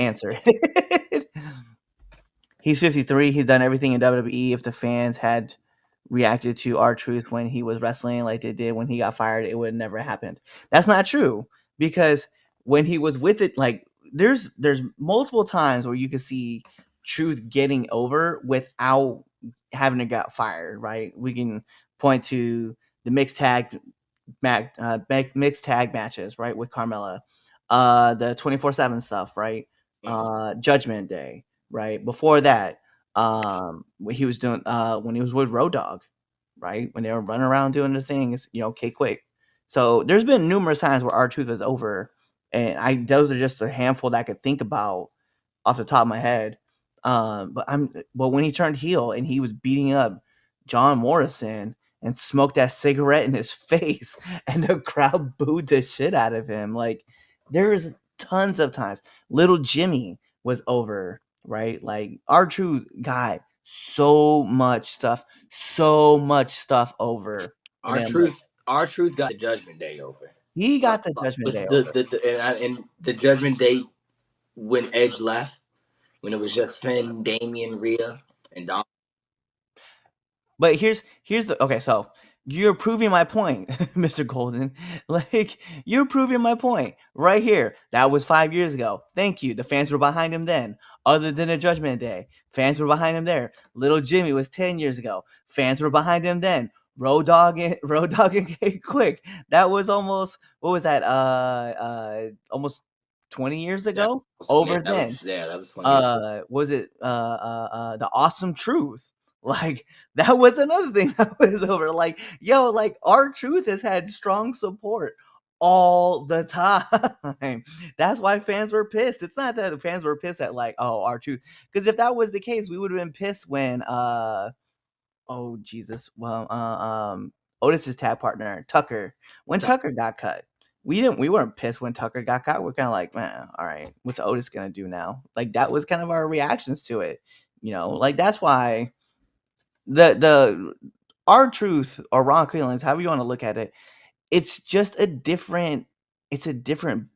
Answer. He's 53. He's done everything in WWE. If the fans had reacted to R-Truth when he was wrestling like they did when he got fired, it would have never happened. That's not true because when he was with it, like there's multiple times where you can see Truth getting over without having to get fired. Right? We can point to the mixed tag matches, right, with Carmella, the 24/7 stuff, right, Judgment Day, right. Before that, when he was doing when he was with Road Dogg, right, when they were running around doing the things, K Quick. So there's been numerous times where R-Truth is over, and those are just a handful that I could think about off the top of my head. But when he turned heel and he was beating up John Morrison and smoked that cigarette in his face, and the crowd booed the shit out of him. Like there's tons of times. Little Jimmy was over, right? Like R-Truth got so much stuff over. R-Truth got the Judgment Day over. He got the Judgment Day over. And the Judgment Day when Edge left, when it was just Finn, Damian, Rhea, and Dom. But here's the okay. So you're proving my point, Mr. Golden. Like you're proving my point right here. That was 5 years ago. Thank you. The fans were behind him then. Other than a Judgment Day, fans were behind him there. Little Jimmy was 10 years ago. Fans were behind him then. Road Dogg and K Quick. That was almost what was that? Almost 20 years ago. Over then. That was 20 years. Was it the Awesome Truth? Like that was another thing that was over. Like, yo, like R-Truth has had strong support all the time. That's why fans were pissed. It's not that the fans were pissed at like, oh, R-Truth. Because if that was the case, we would have been pissed when oh Jesus. Well, Otis's tag partner, Tucker, when Tucker got cut. We weren't pissed when Tucker got cut. We're kind of like, man, all right, what's Otis gonna do now? Like that was kind of our reactions to it. Like that's why the R-Truth or Ron Killings, however you want to look at it, it's just a different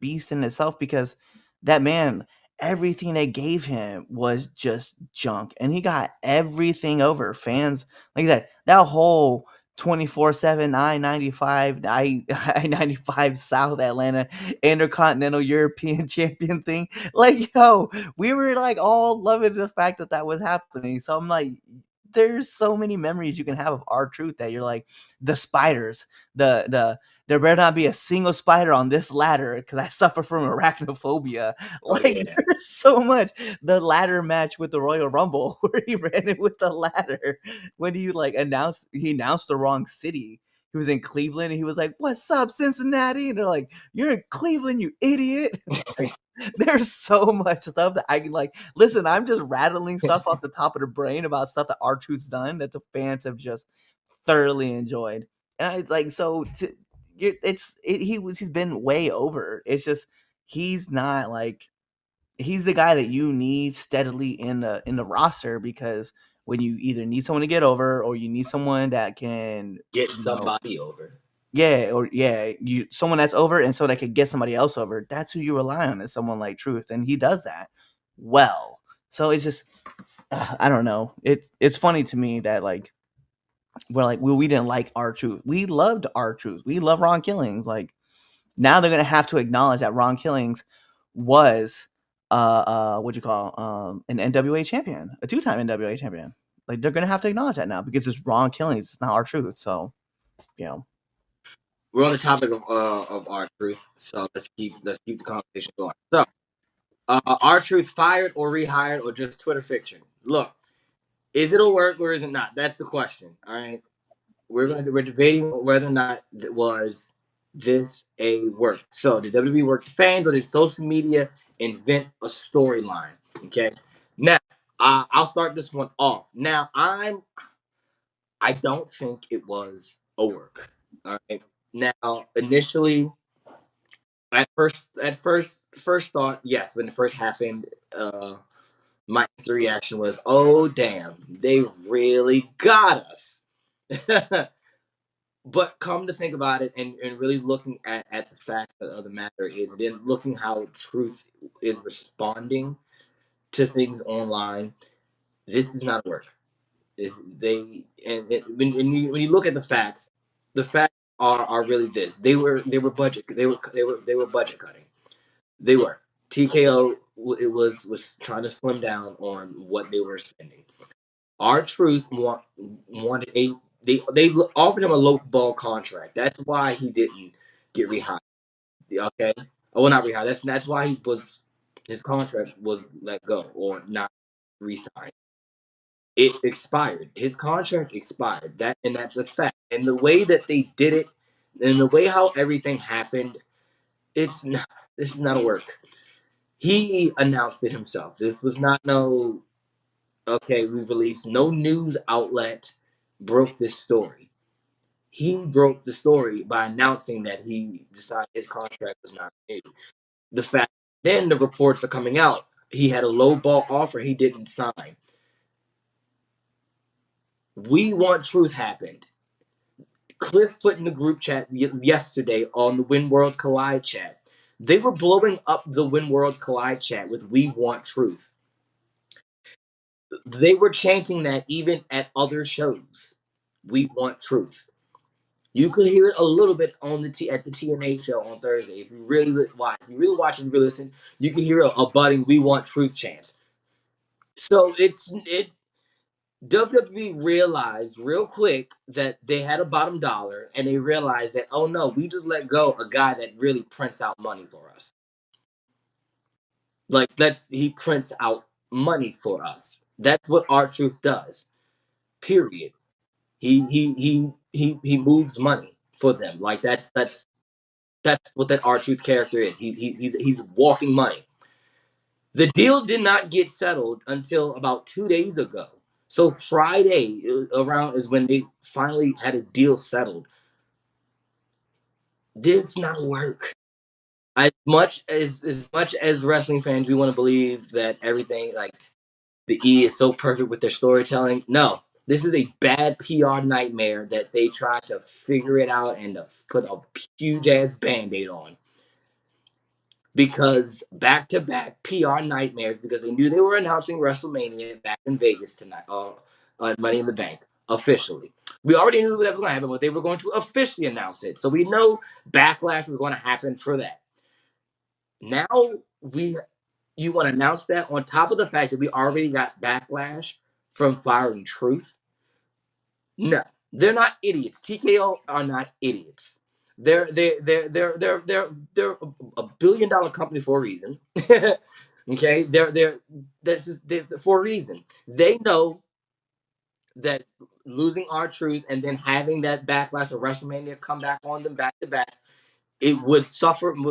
beast in itself because that man, everything they gave him was just junk, and he got everything over. Fans like that whole 24/7 I-95 South Atlanta Intercontinental European Champion thing. Like, yo, we were like all loving the fact that was happening. So I'm like, there's so many memories you can have of R-Truth that you're like the spiders, there better not be a single spider on this ladder because I suffer from arachnophobia. Like there's so much. The ladder match with the Royal Rumble where he ran it with the ladder when he announced the wrong city. He was in Cleveland and he was like, "What's up, Cincinnati?" And they're like, "You're in Cleveland, you idiot." There's so much stuff that I can listen. I'm just rattling stuff off the top of the brain about stuff that R-Truth's done that the fans have just thoroughly enjoyed. And it's like, so he's been way over. It's just he's not he's the guy that you need steadily in the roster because when you either need someone to get over or you need someone that can get somebody over. Someone that's over and so that could get somebody else over. That's who you rely on, is someone like Truth, and he does that well. So it's just I don't know. It's funny to me that we didn't like R-Truth. We loved R-Truth. We love Ron Killings. Like now they're gonna have to acknowledge that Ron Killings was what you call an NWA champion, a 2-time NWA champion. Like they're gonna have to acknowledge that now because it's Ron Killings, it's not R-Truth. So we're on the topic of R-Truth, so let's keep the conversation going. So R-Truth fired or rehired or just Twitter fiction? Look, is it a work or is it not? That's the question. All right, we're debating whether or not was this a work. So did WWE work the fans or did social media invent a storyline? Okay, now I'll start this one off. Now I don't think it was a work. All right. Now, initially, at first thought, yes, when it first happened, my instant reaction was, "Oh damn, they really got us." But come to think about it, and really looking at the facts of the matter is, then looking how truth is responding to things online, this is not work. Is they and it, when you look at the facts are really this. They were budget cutting. They were TKO. It was trying to slim down on what they were spending. Our truth wanted they offered him a low ball contract. That's why he didn't get rehired. Okay, oh well, not rehired. That's why his contract was let go or not re-signed. It expired. His contract expired. That's a fact. And the way that they did it, and the way how everything happened, it's not. This is not a work. He announced it himself. This was not no. Okay, we released. No news outlet broke this story. He broke the story by announcing that he decided his contract was not renewed. The fact then the reports are coming out. He had a low ball offer he didn't sign. We Want Truth happened. Cliff put in the group chat yesterday on the Win Worlds Collide chat. They were blowing up the Win Worlds Collide chat with "We Want Truth." They were chanting that even at other shows. "We want truth." You could hear it a little bit on at the TNA show on Thursday. If you really watch, if you really watch and really listen, you can hear a budding "We Want Truth" chants. So it WWE realized real quick that they had a bottom dollar, and they realized that, oh no, we just let go a guy that really prints out money for us. Like he prints out money for us. That's what R-Truth does. Period. He moves money for them. Like that's what that R-Truth character is. He's walking money. The deal did not get settled until about 2 days ago. So Friday around is when they finally had a deal settled. This not work. As much as wrestling fans, we want to believe that everything like the E is so perfect with their storytelling. No, this is a bad PR nightmare that they tried to figure it out and to put a huge ass band-aid on. Because back to back PR nightmares because they knew they were announcing WrestleMania back in Vegas tonight, on Money in the Bank officially. We already knew that was going to happen, but they were going to officially announce it. So we know backlash was going to happen for that. Now you want to announce that on top of the fact that we already got backlash from firing Truth. No, they're not idiots. TKO are not idiots. They're a $1 billion company for a reason. Okay, they're for a reason. They know that losing R-Truth and then having that backlash of WrestleMania come back on them back to back, it would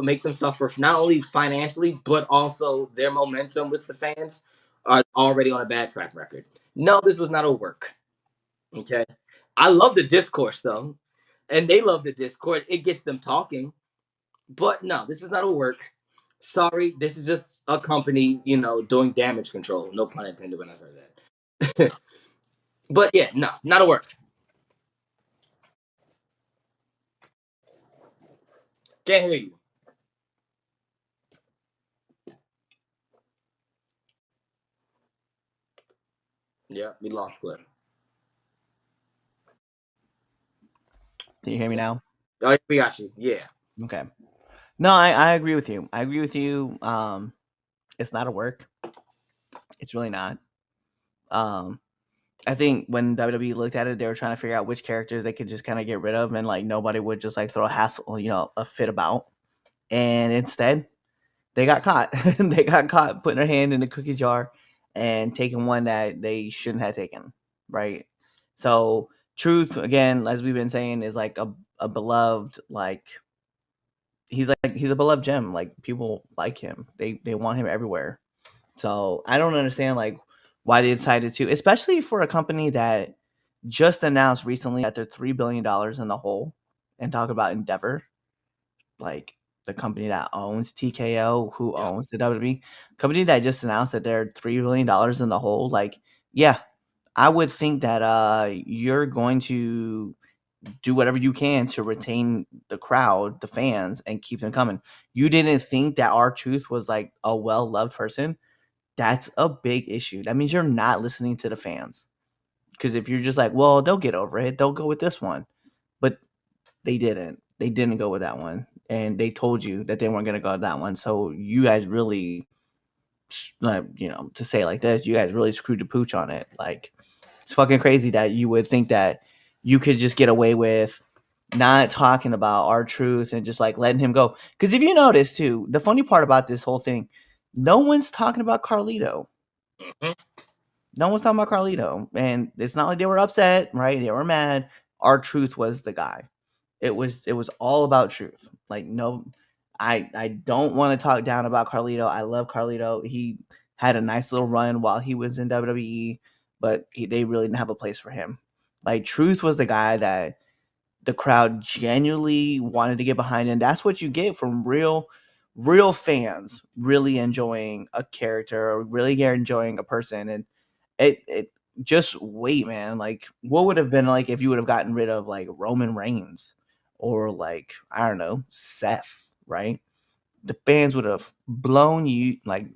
make them suffer not only financially but also their momentum with the fans are already on a bad track record. No, this was not a work. Okay, I love the discourse though, and they love the discourse. It gets them talking. But no, this is not a work. Sorry, this is just a company, doing damage control. No pun intended when I said that. But yeah, no, not a work. Can't hear you. Yeah, we lost Cliff. Can you hear me now? Oh, we got you. Yeah. Okay. No, I agree with you. I agree with you. It's not a work. It's really not. Um, I think when WWE looked at it, they were trying to figure out which characters they could just kind of get rid of, and like nobody would just like throw a hassle, a fit about. And instead, they got caught. They got caught putting their hand in the cookie jar and taking one that they shouldn't have taken. Right. So Truth, again, as we've been saying, is like a beloved, like he's a beloved gem. Like people like him. They want him everywhere. So I don't understand like why they decided to, especially for a company that just announced recently that they're $3 billion in the hole, and talk about Endeavor, like the company that owns TKO, who Yeah. owns the WWE, company that just announced that they're $3 billion in the hole. Like, yeah, I would think that you're going to do whatever you can to retain the crowd, the fans, and keep them coming. You didn't think that R-Truth was like a well loved person. That's a big issue. That means you're not listening to the fans. Because if you're just like, well, they'll get over it, they'll go with this one. But they didn't. They didn't go with that one. And they told you that they weren't going to go with that one. So you guys really, to say it like this, you guys really screwed the pooch on it. Like, it's fucking crazy that you would think that you could just get away with not talking about R-Truth and just like letting him go. Because if you notice too, the funny part about this whole thing, no one's talking about Carlito. Mm-hmm. No one's talking about Carlito. And it's not like they were upset, right? They were mad. R-Truth was the guy. It was all about truth. Like, no, I don't want to talk down about Carlito. I love Carlito. He had a nice little run while he was in WWE, but they really didn't have a place for him. Like, Truth was the guy that the crowd genuinely wanted to get behind, and that's what you get from real fans really enjoying a character or really enjoying a person. And it just wait, man. Like, what would have been like if you would have gotten rid of like Roman Reigns or like, I don't know, Seth, right? The fans would have blown you, like,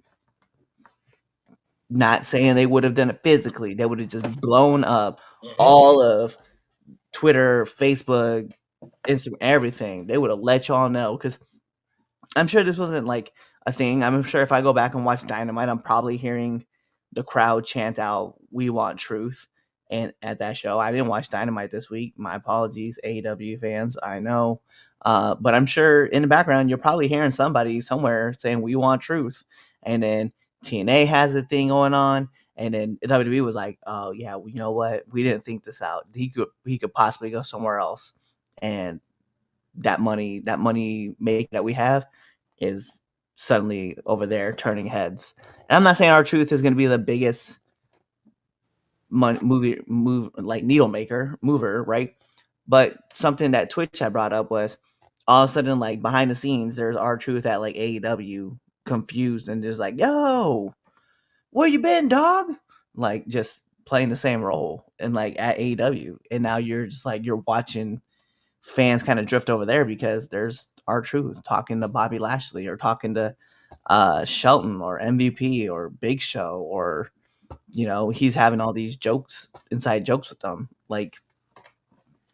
not saying they would have done it physically. They would have just blown up Mm-hmm. all of Twitter, Facebook, Instagram, everything. They would have let y'all know, because I'm sure this wasn't like a thing. I'm sure if I go back and watch Dynamite, I'm probably hearing the crowd chant out "We want truth." And at that show, I didn't watch Dynamite this week. My apologies, AEW fans. I know, but I'm sure in the background you're probably hearing somebody somewhere saying "We want truth," and then TNA has a thing going on, and then WWE was like, "Oh yeah, well, you know what? We didn't think this out. He could possibly go somewhere else," and that money make that we have is suddenly over there turning heads. And I'm not saying R-Truth is going to be the biggest needle mover, right? But something that Twitch had brought up was all of a sudden, like, behind the scenes, there's R-Truth at like AEW, confused and just like, yo, where you been, dog? Like, just playing the same role and like at AEW, and now you're just like, you're watching fans kind of drift over there because there's R-Truth talking to Bobby Lashley or talking to Shelton or MVP or Big Show, or he's having all these inside jokes with them. Like,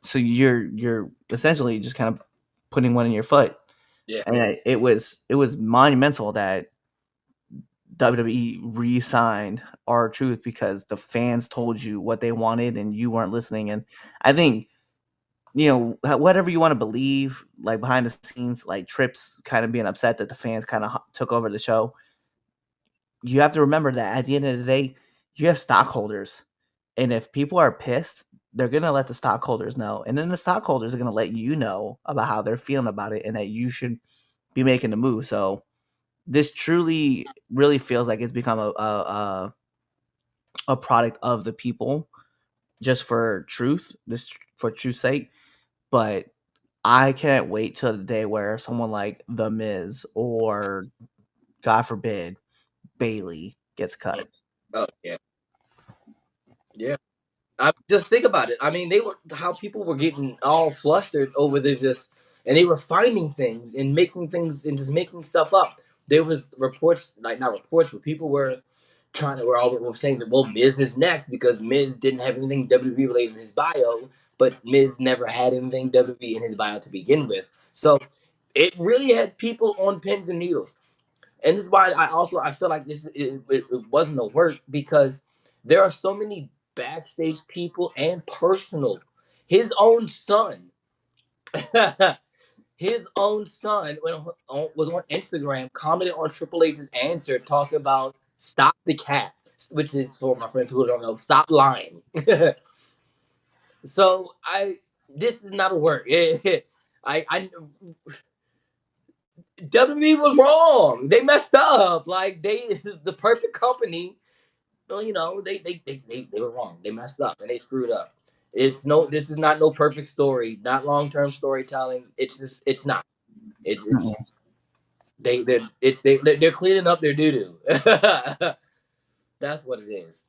so you're essentially just kind of putting one in your foot. Yeah. And it was monumental that WWE re-signed R-Truth because the fans told you what they wanted and you weren't listening. And I think, whatever you want to believe, like behind the scenes, like Trips kind of being upset that the fans kind of took over the show. You have to remember that at the end of the day, you have stockholders. And if people are pissed, they're going to let the stockholders know. And then the stockholders are going to let you know about how they're feeling about it and that you should be making the move. So this truly, really feels like it's become a product of the people, just for truth's sake. But I can't wait till the day where someone like The Miz or, God forbid, Bailey gets cut. Oh yeah, yeah. Just think about it. I mean, how people were getting all flustered over and they were finding things and making things and just making stuff up. There was reports, like not reports, but people were were saying that, well, Miz is next because Miz didn't have anything WWE related in his bio, but Miz never had anything WWE in his bio to begin with. So it really had people on pins and needles. And this is why I feel like it wasn't a work, because there are so many backstage people and personal. His own son, was on Instagram, commented on Triple H's answer, talking about "stop the cat," which is, for my friend who don't know, stop lying. So this is not a work. I WWE was wrong. They messed up. Like, the perfect company. Well, they were wrong. They messed up and they screwed up. This is not no perfect story, not long term storytelling. It's not. It's they're cleaning up their doo doo. That's what it is.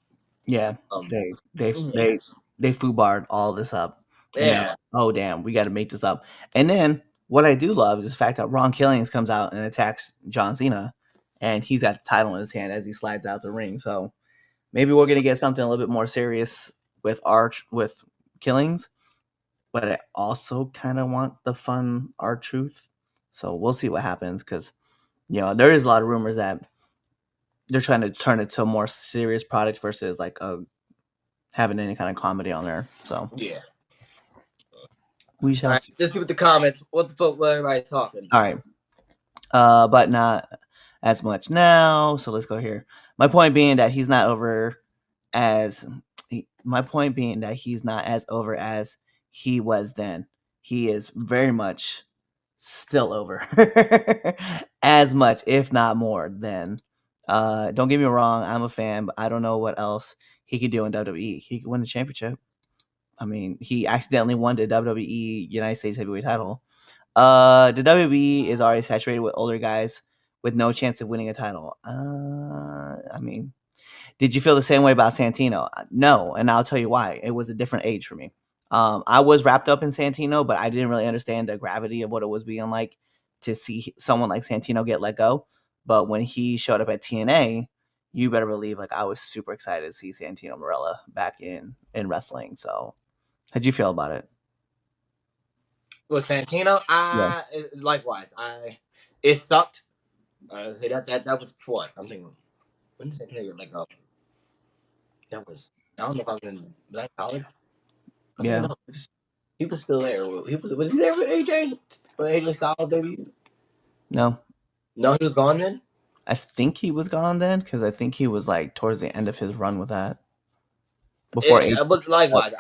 Yeah, Um, they they yeah. they they foobarred all this up. And they're like, oh damn, we got to make this up. And then what I do love is the fact that Ron Killings comes out and attacks John Cena, and he's got the title in his hand as he slides out the ring. So maybe we're gonna get something a little bit more serious with Killings, but I also kind of want the fun R-Truth. So we'll see what happens, because there is a lot of rumors that they're trying to turn it to a more serious product versus like having any kind of comedy on there. So yeah, we shall see. Let's see what the comments. What the fuck? What everybody talking? All right, but not as much now. So let's go here. My point being that he's not as over as he was then. He is very much still over as much, if not more than. Don't get me wrong, I'm a fan, but I don't know what else he could do in WWE. He could win the championship. I mean, he accidentally won the WWE United States Heavyweight title. The WWE is already saturated with older guys with no chance of winning a title. I mean, did you feel the same way about Santino? No, and I'll tell you why. It was a different age for me. I was wrapped up in Santino, but I didn't really understand the gravity of what it was being like to see someone like Santino get let go. But when he showed up at TNA, you better believe like I was super excited to see Santino Marella back in wrestling. So how'd you feel about it? With Santino, likewise, it sucked. I would say that was what I'm thinking. When did Santino get let go? That was, I don't know if I was in college. Yeah, he was still there. Was he there with AJ? When AJ Styles debut? no, he was gone then. I think he was gone then, because I think he was like towards the end of his run with that. Before, but likewise,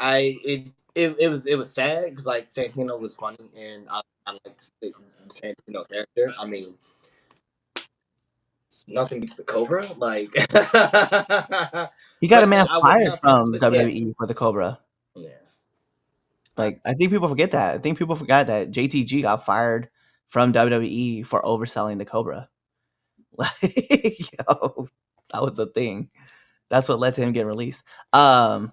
it was sad because like Santino was funny and I liked the Santino character. I mean, nothing beats the Cobra. Like he got a man fired from WWE for the Cobra. Yeah. Like, I think people forget that. I think people forgot that JTG got fired from WWE for overselling the Cobra. Like, that was a thing. That's what led to him getting released. Also,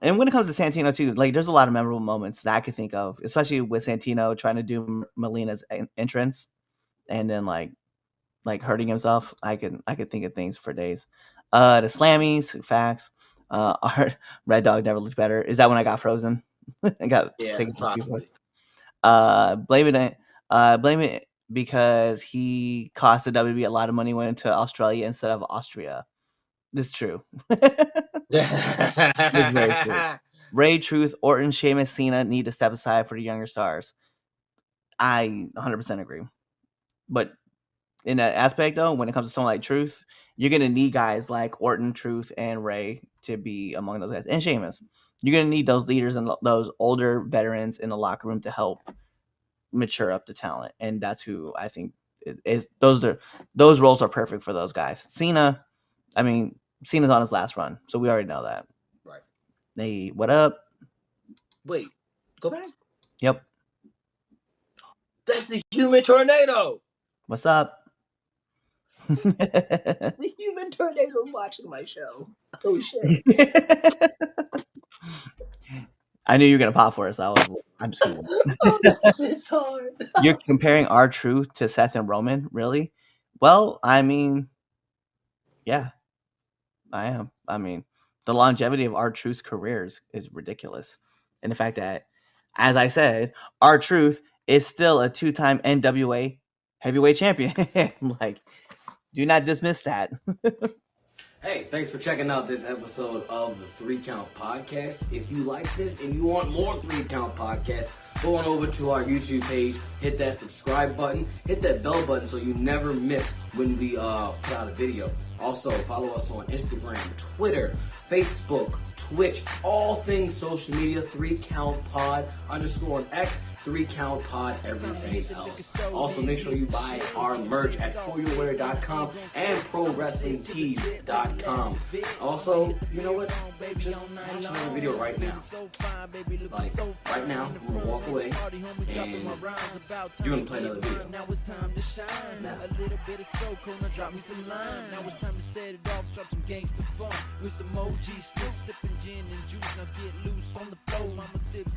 and when it comes to Santino too, like there's a lot of memorable moments that I could think of, especially with Santino trying to do Melina's entrance and then like hurting himself. I could think of things for days. The Slammies, facts. Our Red Dog never looks better. Is that when I got frozen? I got sick of probably. Blame it because he cost the WWE a lot of money, went to Australia instead of Austria. This is true. It's very true. Ray, Truth, Orton, Sheamus, Cena need to step aside for the younger stars. I 100% agree. But in that aspect, though, when it comes to someone like Truth, you're going to need guys like Orton, Truth, and Ray to be among those guys. And Sheamus. You're going to need those leaders and those older veterans in the locker room to help mature up the talent. And that's who I think is. Those roles are perfect for those guys. Cena's on his last run, so we already know that. Right. Hey, what up? Wait, go back. Yep. That's the human tornado. What's up? The human tornado watching my show. Oh shit. I knew you were gonna pop for us. I'm screwed. Oh, that shit's hard. You're comparing R-Truth to Seth and Roman, really? Well, I mean, yeah, I am. I mean, the longevity of R-Truth's careers is ridiculous. And the fact that, as I said, R-Truth is still a 2-time NWA heavyweight champion. Like, do not dismiss that. Hey, thanks for checking out this episode of the 3 Count Podcast. If you like this and you want more 3 Count Podcasts, go on over to our YouTube page, hit that subscribe button, hit that bell button so you never miss when we put out a video. Also, follow us on Instagram, Twitter, Facebook, Twitch, all things social media, 3 Count Pod _ on X. 3 Count Pod, everything else. Also, make sure you buy our merch at foryourwear.com and prowrestlingtees.com. Also, you know what? Just watch another video right now. Like, right now, I'm gonna walk away and you're gonna play another video. Now it's time to shine. Now. A little bit of soul, gonna drop me some line. Now it's time to set it off, drop some gangsta funk with some OG Snoop, sipping gin and juice. Now get loose on the floor, mama sips.